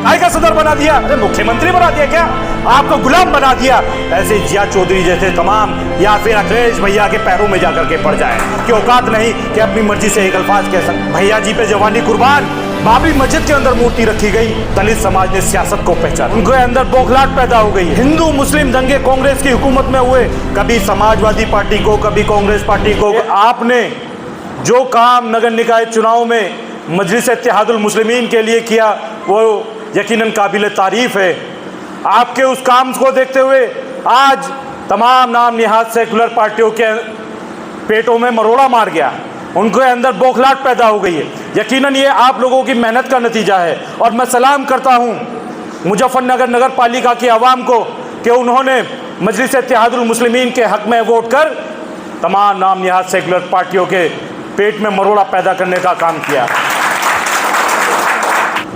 आई का सदर बना दिया, अरे मुख्यमंत्री बना दिया क्या, आपको गुलाम बना दिया। ऐसे जिया चौधरी जैसे तमाम, या फिर अखिलेश भैया के पैरों में जाकर के पड़ जाए कि औकात नहीं कि अपनी मर्जी से एक अल्फाज कह सकते। भैया जी पे जवानी कुर्बान। बाबरी मस्जिद के अंदर मूर्ति रखी गई, दलित समाज ने सियासत को पहचाना, उनके अंदर बौखलाहट पैदा हो गई। हिंदू मुस्लिम दंगे कांग्रेस की हुकूमत में हुए, कभी समाजवादी पार्टी को, कभी कांग्रेस पार्टी को। आपने जो काम नगर निकाय चुनाव में मजलिस इत्तेहादुल मुस्लिमीन के लिए किया वो यकीनन काबिल तारीफ है। आपके उस काम को देखते हुए आज तमाम नाम निहाद सेकुलर पार्टियों के पेटों में मरोड़ा मार गया, उनके अंदर बौखलाहट पैदा हो गई है। यकीनन ये आप लोगों की मेहनत का नतीजा है। और मैं सलाम करता हूँ मुजफ्फरनगर नगर पालिका की आवाम को कि उन्होंने मजलिस इत्तेहादुल मुस्लिमीन के हक में वोट कर तमाम नाम निहाद सेकुलर पार्टियों के पेट में मरोड़ा पैदा करने का काम किया।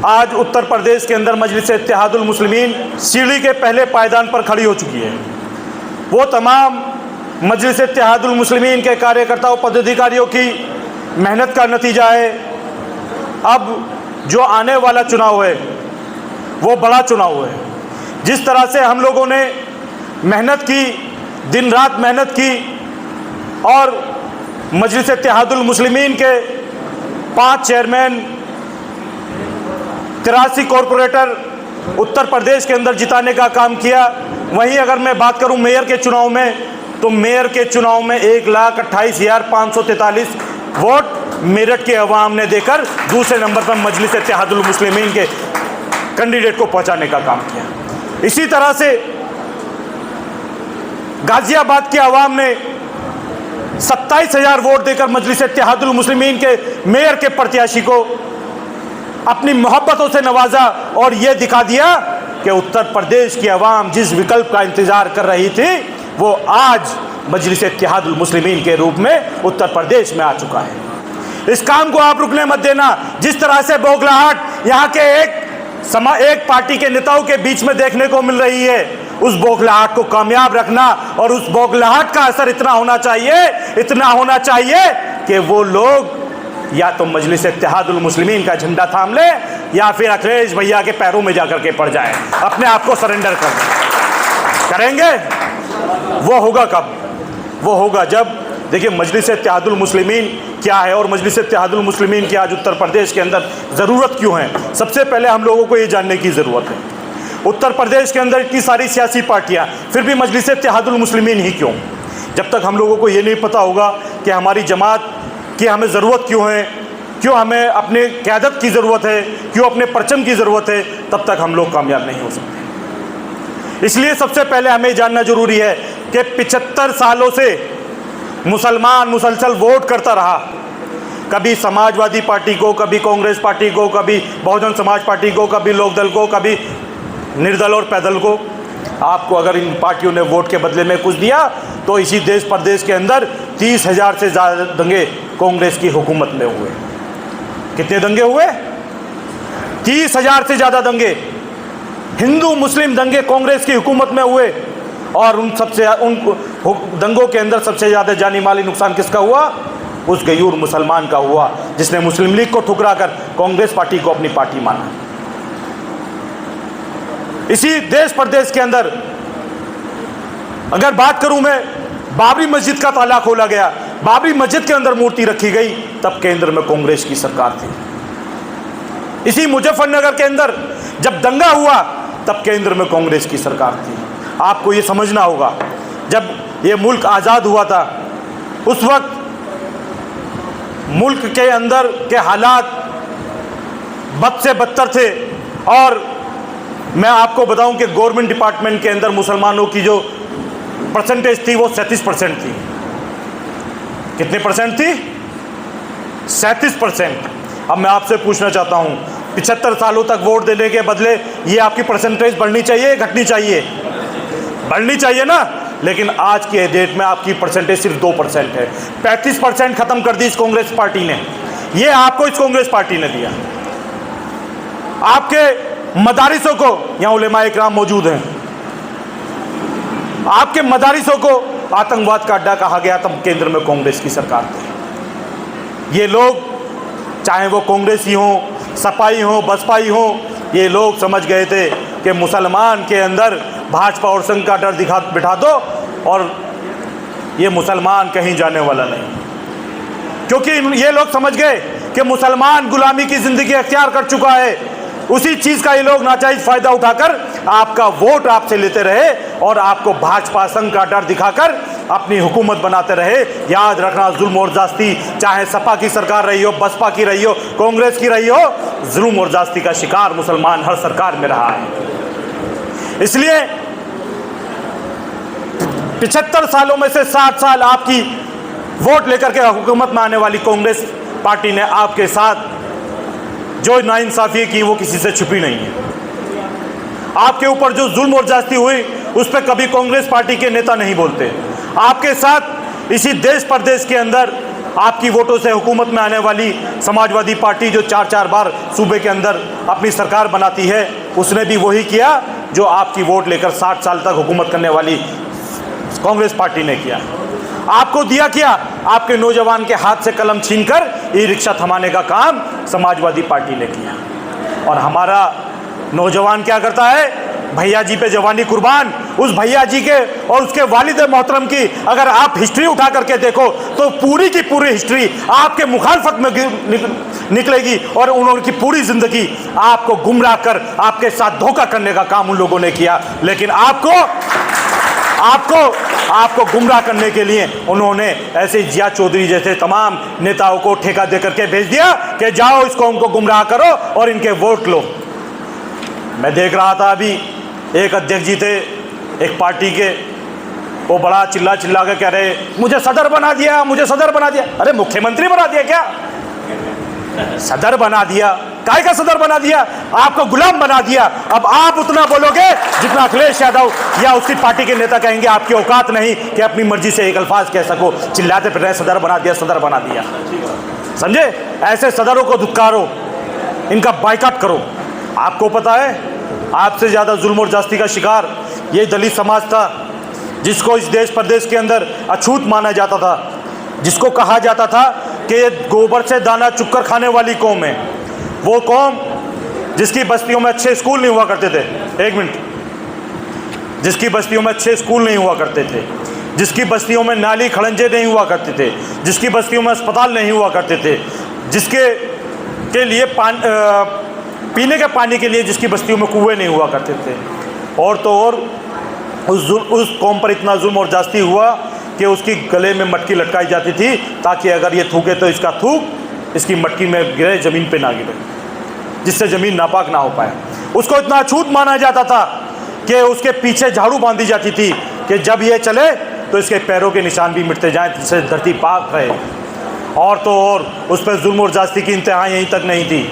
आज उत्तर प्रदेश के अंदर मजलिस इत्तेहादुल मुस्लिमीन सीढ़ी के पहले पायदान पर खड़ी हो चुकी है। वो तमाम मजलिस इत्तेहादुल मुस्लिमीन के कार्यकर्ताओं पदाधिकारियों की मेहनत का नतीजा है। अब जो आने वाला चुनाव है वो बड़ा चुनाव है। जिस तरह से हम लोगों ने मेहनत की, दिन रात मेहनत की और मजलिस इत्तेहादुल मुस्लिमीन के 5 चेयरमैन, 83 कॉरपोरेटर उत्तर प्रदेश के अंदर जिताने का काम किया, वहीं अगर मैं बात करूं मेयर के चुनाव में, तो मेयर के चुनाव में 1,28,543 वोट मेरठ के अवाम ने देकर दूसरे नंबर पर मजलिस इत्तेहादुल मुस्लिमीन के कैंडिडेट को पहुंचाने का काम किया। इसी तरह से गाजियाबाद के अवाम ने 27,000 वोट देकर मजलिस इत्तेहादुल मुस्लिमीन के मेयर के प्रत्याशी को अपनी मोहब्बतों से नवाजा और यह दिखा दिया कि उत्तर प्रदेश की अवाम जिस विकल्प का इंतजार कर रही थी वो आज मजलिस इत्तेहादुल मुस्लिमीन के रूप में उत्तर प्रदेश में आ चुका है। इस काम को आप रुकने मत देना। जिस तरह से बौखलाहट यहाँ के एक पार्टी के नेताओं के बीच में देखने को मिल रही है, उस बौखलाहट को कामयाब रखना और उस बौखलाहट का असर इतना होना चाहिए कि वो लोग या तो मजलिस इत्तेहादुल मुस्लिमीन का झंडा थाम ले या फिर अखिलेश भैया के पैरों में जाकर के पड़ जाए, अपने आप को सरेंडर करेंगे। वो होगा कब? वो होगा जब, देखिए मजलिस इत्तेहादुल मुस्लिमीन क्या है और मजलिस इत्तेहादुल मुस्लिमीन की आज उत्तर प्रदेश के अंदर ज़रूरत क्यों है, सबसे पहले हम लोगों को ये जानने की ज़रूरत है। उत्तर प्रदेश के अंदर इतनी सारी सियासी पार्टियाँ, फिर भी मजलिस इत्तेहादुल मुस्लिमीन ही क्यों? जब तक हम लोगों को ये नहीं पता होगा कि हमारी जमात की हमें ज़रूरत क्यों है, क्यों हमें अपने क़यादत की ज़रूरत है, क्यों अपने परचम की ज़रूरत है, तब तक हम लोग कामयाब नहीं हो सकते। इसलिए सबसे पहले हमें जानना ज़रूरी है कि 75 सालों से मुसलमान मुसलसल वोट करता रहा, कभी समाजवादी पार्टी को, कभी कांग्रेस पार्टी को, कभी बहुजन समाज पार्टी को, कभी लोकदल को, कभी निर्दल और पैदल को। आपको अगर इन पार्टियों ने वोट के बदले में कुछ दिया तो इसी देश प्रदेश के अंदर 30,000 से ज़्यादा दंगे कांग्रेस की हुकूमत में हुए। कितने दंगे हुए? 30,000 से ज़्यादा दंगे, हिंदू मुस्लिम दंगे कांग्रेस की हुकूमत में हुए। और उन दंगों के अंदर सबसे ज़्यादा जानी माली नुकसान किसका हुआ? उस गयूर मुसलमान का हुआ जिसने मुस्लिम लीग को ठुकरा कर कांग्रेस पार्टी को अपनी पार्टी माना। इसी देश प्रदेश के अंदर अगर बात करूं मैं, बाबरी मस्जिद का ताला खोला गया, बाबरी मस्जिद के अंदर मूर्ति रखी गई, तब केंद्र में कांग्रेस की सरकार थी। इसी मुजफ्फरनगर के अंदर जब दंगा हुआ तब केंद्र में कांग्रेस की सरकार थी। आपको ये समझना होगा, जब ये मुल्क आज़ाद हुआ था उस वक्त मुल्क के अंदर के हालात बद से बदतर थे। और मैं आपको बताऊं कि गवर्नमेंट डिपार्टमेंट के अंदर मुसलमानों की जो परसेंटेज थी वो 37% थी। कितने परसेंट थी? 37%। अब मैं आपसे पूछना चाहता हूं, 75 सालों तक वोट देने के बदले ये आपकी परसेंटेज बढ़नी चाहिए, घटनी चाहिए? बढ़नी चाहिए ना। लेकिन आज के डेट में आपकी परसेंटेज सिर्फ 2% है। 35% खत्म कर दी इस कांग्रेस पार्टी ने। ये आपको इस कांग्रेस पार्टी ने दिया। आपके मदारिसों को, यहाँ उलेमा इकराम मौजूद हैं, आपके मदारिसों को आतंकवाद का अड्डा कहा गया तब केंद्र में कांग्रेस की सरकार थी। ये लोग चाहे वो कांग्रेसी हों, सपाई हों, बसपाई हों, ये लोग समझ गए थे कि मुसलमान के अंदर भाजपा और संघ का डर बिठा दो और ये मुसलमान कहीं जाने वाला नहीं, क्योंकि ये लोग समझ गए कि मुसलमान गुलामी की ज़िंदगी अख्तियार कर चुका है। उसी चीज़ का ये लोग नाजायज़ फ़ायदा उठाकर आपका वोट आपसे लेते रहे और आपको भाजपा संघ का डर दिखाकर अपनी हुकूमत बनाते रहे। याद रखना, जुल्म और ज़्यादती चाहे सपा की सरकार रही हो, बसपा की रही हो, कांग्रेस की रही हो, जुल्म और ज़्यादती का शिकार मुसलमान हर सरकार में रहा है। इसलिए 75 सालों में से 60 साल आपकी वोट लेकर के हुकूमत में आने वाली कांग्रेस पार्टी ने आपके साथ जो नाइंसाफ़ी की वो किसी से छुपी नहीं है। आपके ऊपर जो जुल्म और ज़्यादती हुई उस पर कभी कांग्रेस पार्टी के नेता नहीं बोलते। आपके साथ इसी देश प्रदेश के अंदर आपकी वोटों से हुकूमत में आने वाली समाजवादी पार्टी जो 4-4 बार सूबे के अंदर अपनी सरकार बनाती है, उसने भी वही किया जो आपकी वोट लेकर 60 साल तक हुकूमत करने वाली कांग्रेस पार्टी ने किया। आपको दिया क्या? आपके नौजवान के हाथ से कलम छीनकर ई रिक्शा थमाने का काम समाजवादी पार्टी ने किया। और हमारा नौजवान क्या करता है? भैया जी पे जवानी कुर्बान। उस भैया जी के और उसके वालिद मोहतरम की अगर आप हिस्ट्री उठा करके देखो तो पूरी की पूरी हिस्ट्री आपके मुखालफत में निकलेगी और उन्होंने की पूरी ज़िंदगी आपको गुमराह कर आपके साथ धोखा करने का काम उन लोगों ने किया। लेकिन आपको गुमराह करने के लिए उन्होंने ऐसे जिया चौधरी जैसे तमाम नेताओं को ठेका दे करके भेज दिया कि जाओ इस कौम को गुमराह करो और इनके वोट लो। मैं देख रहा था अभी एक अध्यक्ष जी थे एक पार्टी के, वो बड़ा चिल्ला के कह रहे मुझे सदर बना दिया, मुझे सदर बना दिया। अरे मुख्यमंत्री बना दिया क्या? सदर बना दिया? काय का सदर बना दिया? आपको गुलाम बना दिया। अब आप उतना बोलोगे जितना अखिलेश यादव या उसकी पार्टी के नेता कहेंगे। आपकी औकात नहीं कि अपनी मर्जी से एक अल्फाज कह सको। चिल्लाते फिर रहे सदर बना दिया, सदर बना दिया। समझे? ऐसे सदरों को धुतकारो, इनका बाइकआउट करो। आपको पता है आपसे ज़्यादा जुल्म और ज़्यादती का शिकार ये दलित समाज था, जिसको इस देश प्रदेश के अंदर अछूत माना जाता था, जिसको कहा जाता था कि ये गोबर से दाना चुक्कर खाने वाली कौम है। वो कौम जिसकी बस्तियों में अच्छे स्कूल नहीं हुआ करते थे, एक मिनट, जिसकी बस्तियों में अच्छे स्कूल नहीं हुआ करते थे, जिसकी बस्तियों में नाली खड़ंजे नहीं हुआ करते थे, जिसकी बस्तियों में अस्पताल नहीं हुआ करते थे, जिसके के लिए पीने के पानी के लिए जिसकी बस्तियों में कुएं नहीं हुआ करते थे। और तो और उस कौम पर इतना जुल्म और ज़्यादती हुआ कि उसकी गले में मटकी लटकाई जाती थी ताकि अगर ये थूके तो इसका थूक इसकी मटकी में गिरे, ज़मीन पे ना गिरे, जिससे ज़मीन नापाक ना हो पाए। उसको इतना अछूत माना जाता था कि उसके पीछे झाड़ू बांधी जाती थी कि जब ये चले तो इसके पैरों के निशान भी मिटते जाएं, जिससे धरती पाक रहे। और तो और उस पर जुल्म और ज़्यादती की इंतहा यहीं तक नहीं थी,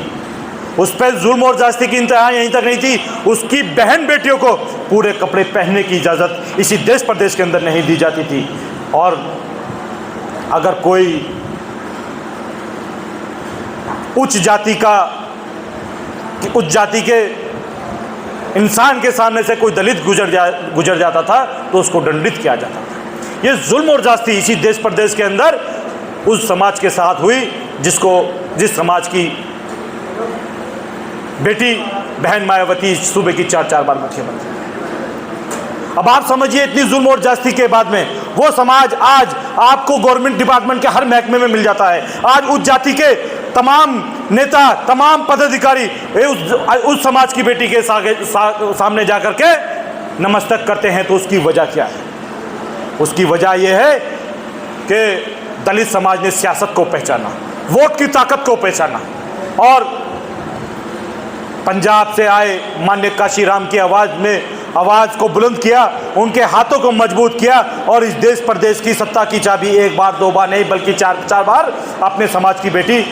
उस पर जुल्म और ज़्यादती की इंतहा यहीं तक नहीं थी, उसकी बहन बेटियों को पूरे कपड़े पहनने की इजाज़त इसी देश प्रदेश के अंदर नहीं दी जाती थी। और अगर कोई उच्च जाति के इंसान के सामने से कोई दलित गुजर जाता था तो उसको दंडित किया जाता था। ये जुल्म और ज़्यादती इसी देश प्रदेश के अंदर उस समाज के साथ हुई जिस समाज की बेटी बहन मायावती सूबे की 4-4 बार मुख्यमंत्री। अब आप समझिए इतनी जुल्म और ज़्यादती के बाद में वो समाज आज आपको गवर्नमेंट डिपार्टमेंट के हर महकमे में मिल जाता है। आज उस जाति के तमाम नेता, तमाम पदाधिकारी उस समाज की बेटी के सामने जाकर के नमस्तक करते हैं। तो उसकी वजह क्या है? उसकी वजह यह है कि दलित समाज ने सियासत को पहचाना, वोट की ताकत को पहचाना और पंजाब से आए मान्य काशीराम की आवाज़ को बुलंद किया, उनके हाथों को मजबूत किया और इस देश प्रदेश की सत्ता की चाबी एक बार दो बार नहीं बल्कि 4 बार अपने समाज की बेटी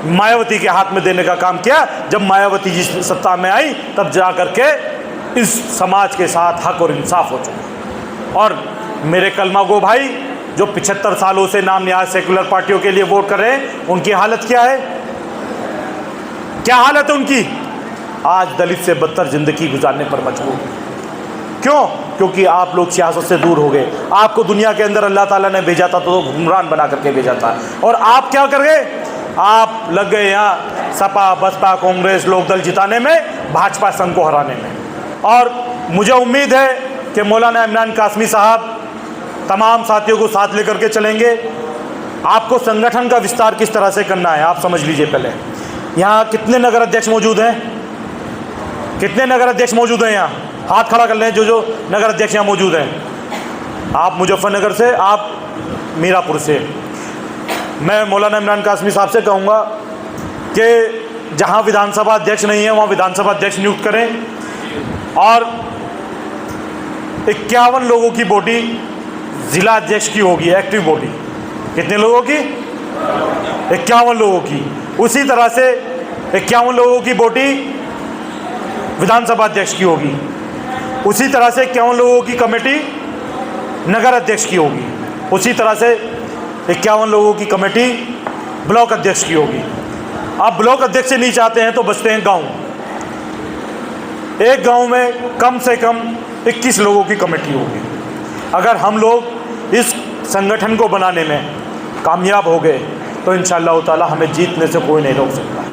मायावती के हाथ में देने का काम किया। जब मायावती जी सत्ता में आई तब जा कर के इस समाज के साथ हक और इंसाफ हो चुका। और मेरे कलमा गो भाई जो 75 सालों से नाम निहाद सेकुलर पार्टियों के लिए वोट कर रहे हैं, उनकी हालत क्या है? क्या हालत है उनकी? आज दलित से बदतर जिंदगी गुजारने पर मजबूर। क्यों? क्योंकि आप लोग सियासत से दूर हो गए। आपको दुनिया के अंदर अल्लाह ताला ने भेजा था तो हुक्मरान बना करके भेजा था, और आप क्या कर गए? आप लग गए यहाँ सपा बसपा कांग्रेस लोकदल जिताने में भाजपा संघ को हराने में। और मुझे उम्मीद है कि मौलाना इमरान कासमी साहब तमाम साथियों को साथ लेकर के चलेंगे। आपको संगठन का विस्तार किस तरह से करना है आप समझ लीजिए। पहले यहाँ कितने नगर अध्यक्ष मौजूद हैं? कितने नगर अध्यक्ष मौजूद हैं? यहाँ हाथ खड़ा कर लें जो नगर अध्यक्ष यहाँ मौजूद हैं। आप मुजफ्फरनगर से, आप मीरापुर से। मैं मौलाना इमरान कासमी साहब से कहूँगा कि जहाँ विधानसभा अध्यक्ष नहीं है वहाँ विधानसभा अध्यक्ष नियुक्त करें। और 51 लोगों की बॉडी जिला अध्यक्ष की होगी, एक्टिव बॉडी। कितने लोगों की? 51 लोगों की। उसी तरह से 51 लोगों की बॉडी विधानसभा अध्यक्ष की होगी। उसी तरह से 51 लोगों की कमेटी नगर अध्यक्ष की होगी। उसी तरह से 51 लोगों की कमेटी ब्लॉक अध्यक्ष की होगी। अब ब्लॉक अध्यक्ष नहीं चाहते हैं तो बचते हैं गांव। एक गांव में कम से कम 21 लोगों की कमेटी होगी। अगर हम लोग इस संगठन को बनाने में कामयाब हो गए तो इंशाअल्लाह ताला हमें जीतने से कोई नहीं रोक सकता।